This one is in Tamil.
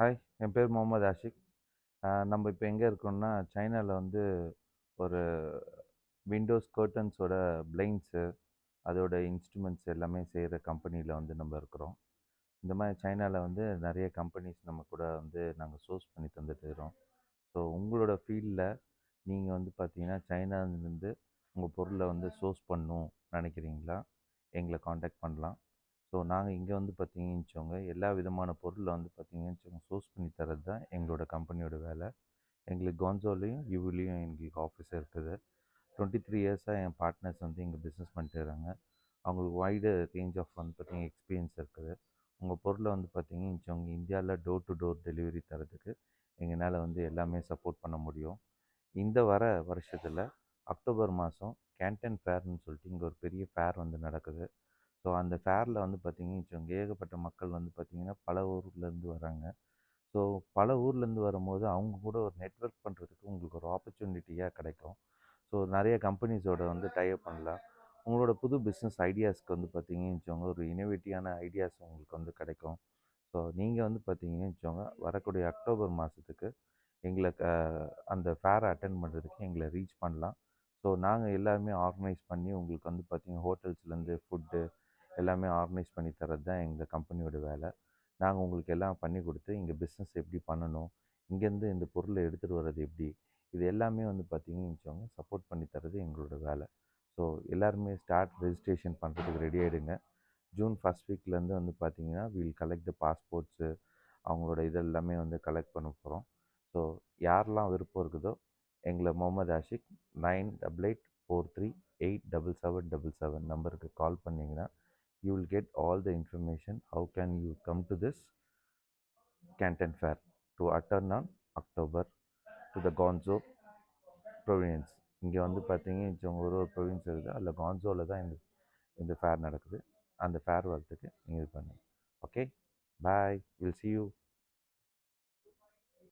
ஹாய், என் பேர் முகமது ஆஷிக். நம்ம இப்போ எங்கே இருக்கோம்னா, சைனால வந்து ஒரு விண்டோஸ் கர்ட்டன்ஸோட பிளைண்ட்ஸு, அதோட இன்ஸ்ட்ருமெண்ட்ஸ் எல்லாமே செய்கிற கம்பெனியில் வந்து நம்ம இருக்கிறோம். இந்த மாதிரி சைனால வந்து நிறைய கம்பெனிஸ் நம்ம கூட வந்து நாங்கள் சோர்ஸ் பண்ணி தந்துட்டு இருக்கிறோம். ஸோ உங்களோட ஃபீல்டில் நீங்கள் வந்து பார்த்தீங்கன்னா, சைனாலேருந்து உங்கள் பொருளை வந்து சோர்ஸ் பண்ணணும் நினைக்கிறீங்களா? எங்களை காண்டாக்ட் பண்ணலாம். ஸோ நாங்கள் இங்கே வந்து பார்த்தீங்கன்னு வச்சுக்கோங்க, எல்லா விதமான பொருளை வந்து பார்த்தீங்கன்னு வச்சுக்கோங்க, சோர்ஸ் பண்ணி தர்றது தான் எங்களோட கம்பெனியோட வேலை. எங்களுக்கு குவாங்ஸோலையும், யூவிலையும் எங்களுக்கு ஆஃபீஸ் இருக்குது. 23 இயர்ஸாக என் பார்ட்னர்ஸ் வந்து இங்கே பிஸ்னஸ் பண்ணிட்டு இருக்காங்க. அவங்களுக்கு வைடு ரேஞ்ச் ஆஃப் வந்து பார்த்தீங்கன்னா எக்ஸ்பீரியன்ஸ் இருக்குது. உங்கள் பொருளை வந்து பார்த்தீங்கன்னு வச்சுக்கோங்க, இந்தியாவில் டோர் டு டோர் டெலிவரி தரதுக்கு எங்களால் வந்து எல்லாமே சப்போர்ட் பண்ண முடியும். இந்த வருஷத்தில் அக்டோபர் மாதம் கேண்டன் ஃபேர்னு சொல்லிட்டு இங்கே ஒரு பெரிய ஃபேர் வந்து நடக்குது. ஸோ அந்த ஃபேரில் வந்து பார்த்தீங்கன்னு வச்சுக்கோங்க, ஏகப்பட்ட மக்கள் வந்து பார்த்தீங்கன்னா பல ஊர்லேருந்து வராங்க. ஸோ பல ஊர்லேருந்து வரும்போது அவங்க கூட ஒரு நெட்வொர்க் பண்ணுறதுக்கு உங்களுக்கு ஒரு ஆப்பர்ச்சுனிட்டியாக கிடைக்கும். ஸோ நிறைய கம்பெனிஸோட வந்து டைப் பண்ணலாம். உங்களோட புது பிஸ்னஸ் ஐடியாஸ்க்கு வந்து பார்த்தீங்கன்னு வச்சுக்கோங்க, ஒரு இனோவேட்டிவான ஐடியாஸ் உங்களுக்கு வந்து கிடைக்கும். ஸோ நீங்கள் வந்து பார்த்தீங்கன்னு வச்சுக்கோங்க, வரக்கூடிய அக்டோபர் மாதத்துக்கு எங்களை அந்த ஃபேரை அட்டெண்ட் பண்ணுறதுக்கு எங்களை ரீச் பண்ணலாம். ஸோ நாங்கள் எல்லாருமே ஆர்கனைஸ் பண்ணி உங்களுக்கு வந்து பார்த்தீங்கன்னா ஹோட்டல்ஸ்லேருந்து ஃபுட்டு எல்லாமே ஆர்கனைஸ் பண்ணி தர்றது தான் எங்கள் கம்பெனியோட வேலை. நாங்கள் உங்களுக்கு எல்லாம் பண்ணி கொடுத்து இங்கே பிஸ்னஸ் எப்படி பண்ணணும், இங்கேருந்து இந்த பொருளை எடுத்துகிட்டு வர்றது எப்படி, இது எல்லாமே வந்து பார்த்தீங்கன்னு வச்சுக்கோங்க, சப்போர்ட் பண்ணி தர்றது எங்களோட வேலை. ஸோ எல்லாருமே ஸ்டார்ட் ரெஜிஸ்ட்ரேஷன் பண்ணுறதுக்கு ரெடி ஆகிடுங்க. ஜூன் ஃபஸ்ட் வீக்லேருந்து வந்து பார்த்தீங்கன்னா வில் கலெக்ட் த பாஸ்போர்ட்ஸு, அவங்களோட இதெல்லாமே வந்து கலெக்ட் பண்ண போகிறோம். ஸோ யாரெல்லாம் விருப்பம் இருக்குதோ எங்களை முகமது ஆஷிக் 9843877777 நம்பருக்கு கால் பண்ணிங்கன்னா you will get all the information how can you come to this Canton Fair to attend on October to the Gonzo province. இங்கே வந்து பார்த்தீங்கன்னு வச்சுக்கோங்க, ஒரு ப்ரொவின்ஸ் இருக்குது, அதில் கான்சோவில் தான் இந்த இந்த ஃபேர் நடக்குது. அந்த ஃபேர் வரத்துக்கு நீங்கள் இது பண்ணுங்கள். Okay, bye, will see you.